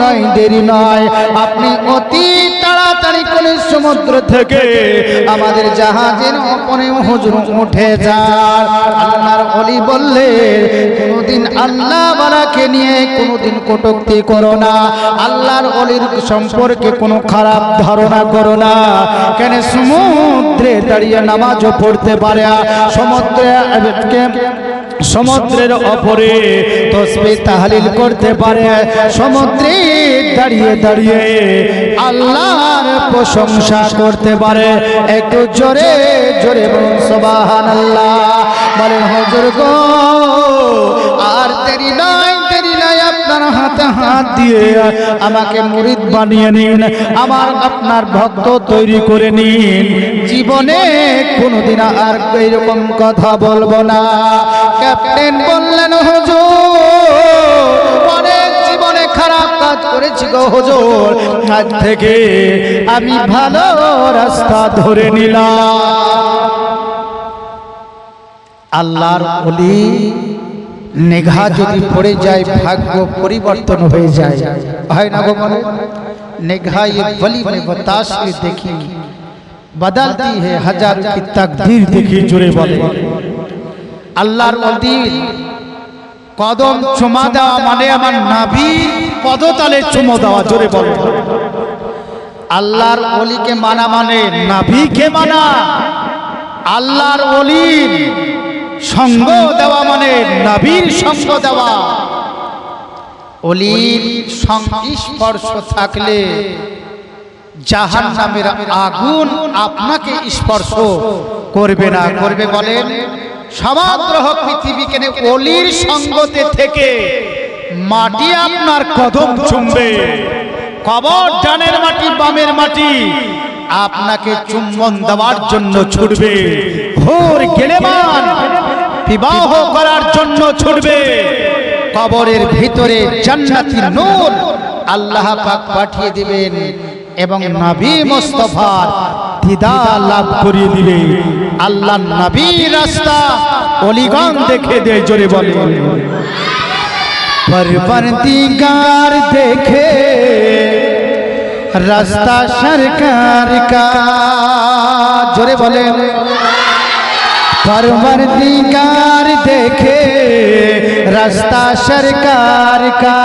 নয়, দেরি নয়, আপনি অতি তাড়াতাড়ি করে সমুদ্র থেকে আমাদের জাহাজের উপরে হুজুর উঠে যান। আল্লাহর ওলি বললেন, কোনদিন আল্লাহ বালাকে নিয়ে কোনদিন কটূক্তি করো না, আল্লাহর ওলির সম্পর্কে কোনো খারাপ ধারণা করো না। কেন সমুদ্রে দাঁড়িয়ে নামাজও পড়তে পারে, সমুদ্রের উপরে তাসবিহ তাহলিল করতে পারে, সমুদ্রে দাঁড়িয়ে দাঁড়িয়ে আল্লাহর প্রশংসা করতে পারে। একটু জোরে জোরে বলুন সুবহানাল্লাহ। বলেন হুজুর গো, আর দেরি নয়, দেরি নয়, আপনার হাতে হাত দিয়ে আমাকে মুরিদ বানিয়ে নিন, আমার আপনার ভক্ত তৈরি করে নিন। জীবনে কোনোদিন আর এইরকম কথা বলবো না। ক্যাপ্টেন বললেন, হুজুর অনেক জীবনে খারাপ কাজ করেছি গো হুজুর, আজ থেকে আমি ভালো রাস্তা ধরে নিলাম। আল্লাহর ওলি নিগাহ যদি পড়ে যায় ভাগ্য পরিবর্তন হয়ে যায়, হয় না গো? বলে निगाह ये वली में बताशे देखी बदलती है हजार की तकदीर देखी। जुड़े बोले আল্লাহর ওলির কদম চুমা দেওয়া মানে আমার নবীর পদতলে চুমো দেওয়া। জোরে বলে আল্লাহর ওলিকে মানা মানে নবীকে মানা। আল্লাহর ওলির সঙ্গ দেওয়া মানে নবীর সঙ্গ দেওয়া। ওলির সংস্পর্শ থাকলে জাহান্নামের আগুন আপনাকে স্পর্শ করবে না। করবে বলেন সমগ্র পৃথিবীকে ওলির সঙ্গতে থেকে মাটি আপনার কদম চুমবে, কবর ডানের মাটি বামের মাটি আপনাকে চুম্বন দেওয়ার জন্য ছুটবে, ভোর গেলেমান বিবাহ করার জন্য ছুটবে। কবরের ভিতরে জান্নাতি নূর আল্লাহ পাক পাঠিয়ে দিবেন এবং নবী মুস্তাফার দিদার লাভ করিয়ে দিবে। আল্লাহ নবীর রাস্তা ওলিগণ দেখে দে। জোরে বলে परवरदिगार देखे रास्ता सरकार का। जोरे बोले परवरदिगार देखे रास्ता सरकार का।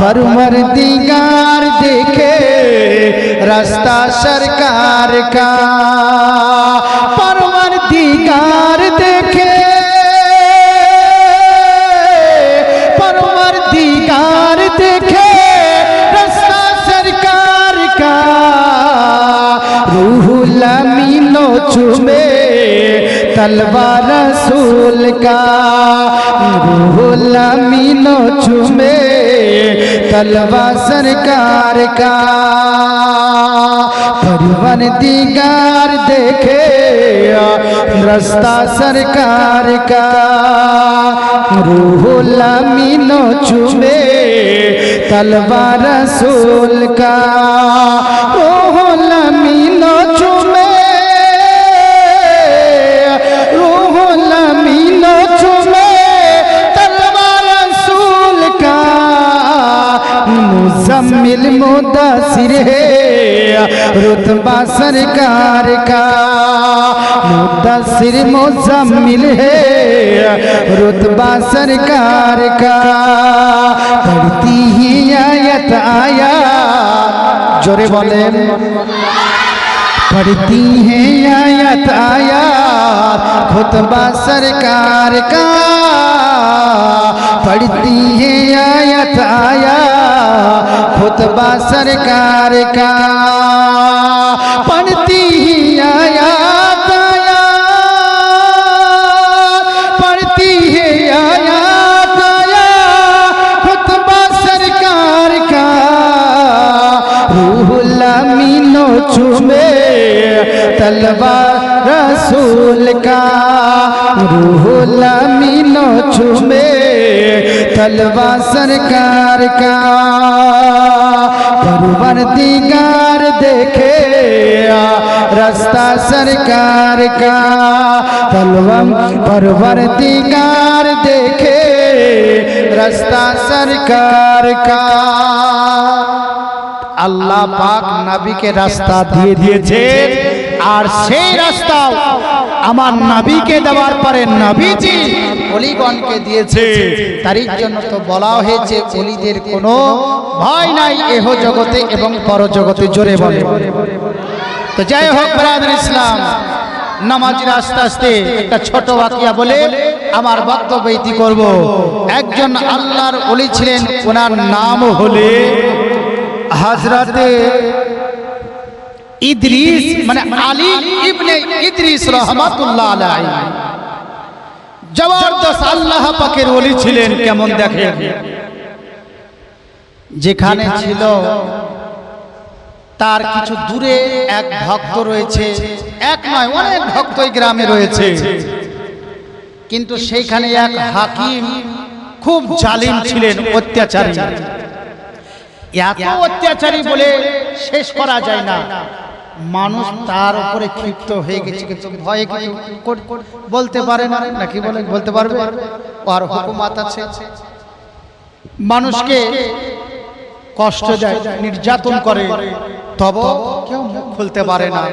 परवरदिगार देखे रास्ता सरकार का। परवरदिगार देखे देखे रास्ता सरकार का। रूहुल अमीनो चूमे तलवार रसूल का। रूहुल अमीनो चूमे तलवार सरकार का। परवरदिगार देखे रास्ता सरकार का। रूहुल अमीनो चूमे तलवार रसूल का। रूहुल अमीनो चूमे रूहुल अमीनो चूमे तलवार रसूल का। मुज़म्मिल मुद्दसिर है रुतबा सरकार का। मुद्दसिर मुज़म्मिल है रुतबा सरकार का। पढ़ती ही आयत आया। जोरे बोले पढ़ती है आयत आया खुतबा सरकार का। पढ़ती है आयत आया खुतबा सरकार का। पढ़ती ही आयत आया पढ़ती है आयत आया खुतबा सरकार का। रूहुल अमीनो चूमे तलवार रसूल का। रूहुल अमीनो चूमे तलवार सरकार का। परवरदिगार देखे रास्ता सरकार का। परवरदिगार देखे রাস্তা সরকার কা। আল্লাহ পাক নবীকে রাস্তা দিয়ে দিয়েছেন, আর সেই রাস্তা আমার নবীকে দেওয়ার পরে নবীজি ওলিগণকে দিয়েছে। তারই জন্য তো বলা হয়েছে ওলিদের কোনো ভয় নাই এহ জগতে এবং পরজগতে। জোরে বলে। তো যাই হোক ব্রাদার ইসলাম, নামাজের আস্তে আস্তে একটা ছোট বাকিয়া বলে আমার বক্তব্য ইতি করব। একজন আল্লাহর ওলি ছিলেন, ওনার নাম হলে হযরতে ইদ্রিস, মানে আলী ইবনে ইদ্রিস রহমাতুল্লাহ আলাইহি। জবরদস্ত আল্লাহ পাকের ওলি ছিলেন। কেমন দেখেন, যেখানে ছিল তার কিছু দূরে এক ভক্ত রয়েছে, এক নয় অনেক ভক্ত এই গ্রামে রয়েছে, কিন্তু সেইখানে এক হাকিম খুব জালিম ছিলেন, অত্যাচারী। এত অত্যাচারী বলে শেষ করা যায় না। মানুষ তার উপরে ক্ষিপ্ত হয়ে গেছে, কিন্তু ভয়ে বলতে পারে না, নাকি বলে বলতে পারবে? আর হুকুমত আছে, মানুষকে কষ্ট দেয়, নির্যাতন করে, তবে কেউ মুখ খুলতে পারে না।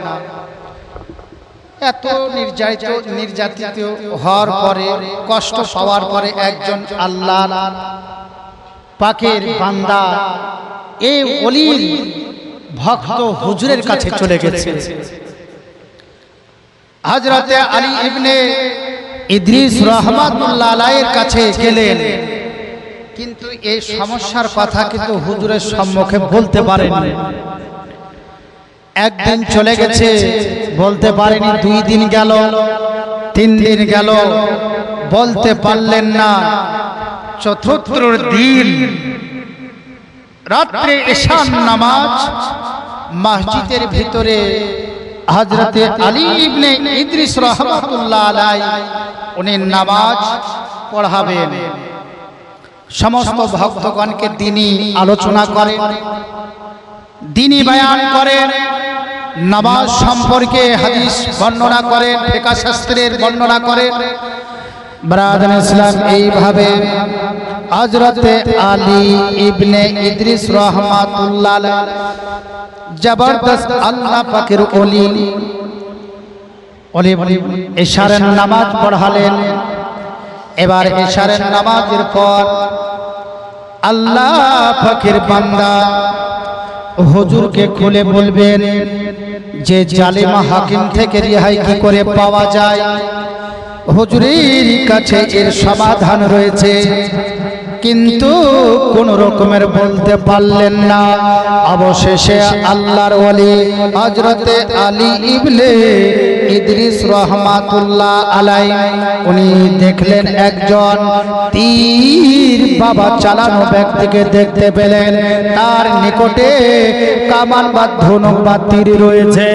এত নির্যাতিত হওয়ার পরে, কষ্ট পাওয়ার পরে একজন আল্লাহ পাকের বান্দা এই ওলির ভক্ত হুজুরের কাছে চলে গেছে। হযরতে আলী ইবনে ইদ্রিস রাহমাতুল্লাহ আলাইহির কাছে গেলেন, কিন্তু এই সমস্যার কথা কিন্তু হুজুরের সম্মুখে বলতে পারেনি। একদিন চলে গেছে, বলতে পারেনি। 2 দিন গেল, 3 দিন গেল, বলতে পারলেন না। চতুর্থ দিন রাত্রে এশার নামাজ মসজিদের ভিতরে হযরতে আলী ইবনে ইদ্রিস রাহমাতুল্লাহ আলাইহি উনি নামাজ পড়াবেন। সমস্ত ভক্তগণকে দ্বীনি আলোচনা করেন, দ্বীনি বয়ান করেন, নামাজ সম্পর্কে হাদিস বর্ণনা করেন, ফিকহ শাস্ত্রের বর্ণনা করেন। ব্রাদার ইসলাম, এইভাবে হযরতে আলী ইবনে ইদ্রিস রাহমাতুল্লাহ আলাইহি জবরদস্ত আল্লাহ পাকের ওলি এশারের নামাজ পড়ালেন। এবার এশারের নামাজের পর আল্লাহ পাকের বান্দা হুজুরকে খুলে বলবেন যে জালিম হাকিম থেকে রেহাই কি করে পাওয়া যায়। হুজুরের কাছে এর সমাধান রয়েছে, কিন্তু কোন রকমের বলতে পারলেন না। অবশেষে আল্লাহর ওলি হযরতে আলী ইবনে ইদ্রিস রাহমাতুল্লাহ আলাইহি উনি দেখলেন একজন তীর বাবা চালানো ব্যক্তিকে দেখতে পেলেন। তার নিকটে কামান বা ধনুক বা তীর রয়েছে।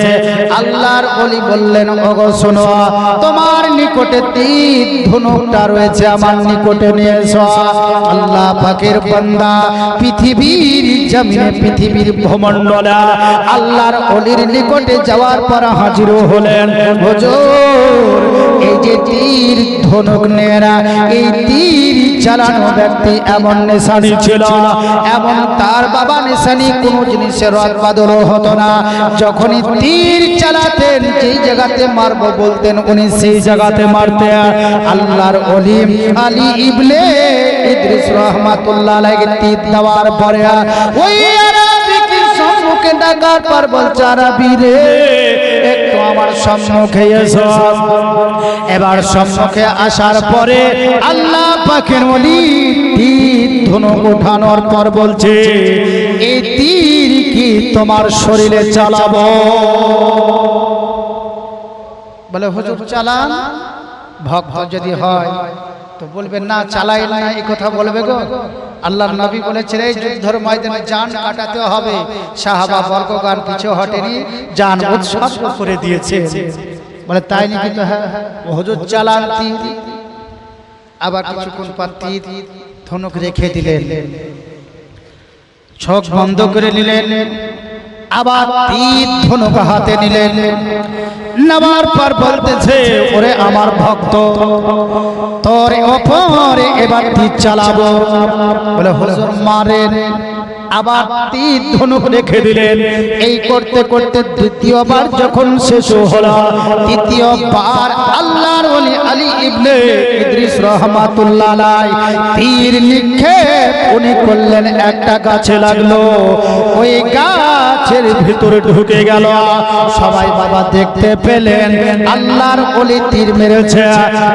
আল্লাহর ওলি বললেন, ওগো শোনো, তোমার নিকটে তীর ধনুকটা রয়েছে, আমার নিকটে নিয়ে এসো। আল্লাহ পাকের বান্দা পৃথিবীর জমিনে, পৃথিবীর ভূমণ্ডলে আল্লাহর ওলির নিকটে যাওয়ার পর হাজির হলেন। হুজুর, এই যে তীর ধনুক নেরা, এই তীর চালানো ব্যক্তি এমন নিশানি ছিল, এমন তার বাবা নিশানি কোনো জিনিসের রদ বদল হতো না। যখনই তীর চালাতেন, যেই জায়গাতে মারবো বলতেন, উনি সেই জায়গাতে মারতেন। আল্লাহর ওলি আলী ইবনে ইদ্রিস রাহমাতুল্লাহ আলাইহি তীর দেওয়ার পরে ওই আরবিকে সম্মুখে ডাকার পর বলছে, আরবি রে, একটু আমার সম্মুখে এসো। এবার সম্মুখে আসার পরে আল্লাহ পাকের ওলি তীর ধনুক উঠানোর পর বলছে, এই তীর কি তোমার শরীরে চালাবো? বলে, হুজুর চালান। ভক্ত যদি হয় তো বলবেন না, চালাই না, এই কথা বলবে গো। আল্লাহর নবী বলেছেন, এই যুদ্ধের ময়দানে জান কাটাতে হবে। সাহাবা বর্গগণ পিছু হটেনি, জান উৎসর্গ করে দিয়েছে। বলে, তাই নাকি? তো হ্যাঁ, হুজুর চালান তীর। আবার কিছুক্ষণ পর তীর ধনুক রেখে দিলেন, চোখ বন্ধ করে নিলেন, আবার তীর ধনুক হাতে নিলেন, নেওয়ার পর বলতেছে ওরে আমার ভক্ত তোর ওপরে এবার তীর চালাবো। বলে হুজুর মারেন। আবার তীর ধনুক রেখে দিলেন। এই করতে করতে দ্বিতীয়বার যখন শেষ হলো, তৃতীয়বার আল্লাহর ওলি আলী ইবনে ইদ্রিস রহমাতুল্লাহ আলাইহি তীর নিক্ষেপ উনি করলেন, একটা গাছে লাগলো, ওই গাছের ভিতরে ঢুকে গেল। সবাই বাবা দেখতে পেলেন আল্লাহর ওলি তীর মেরেছে,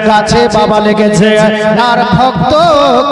গাছে বাবা লেগেছে, আর ভক্ত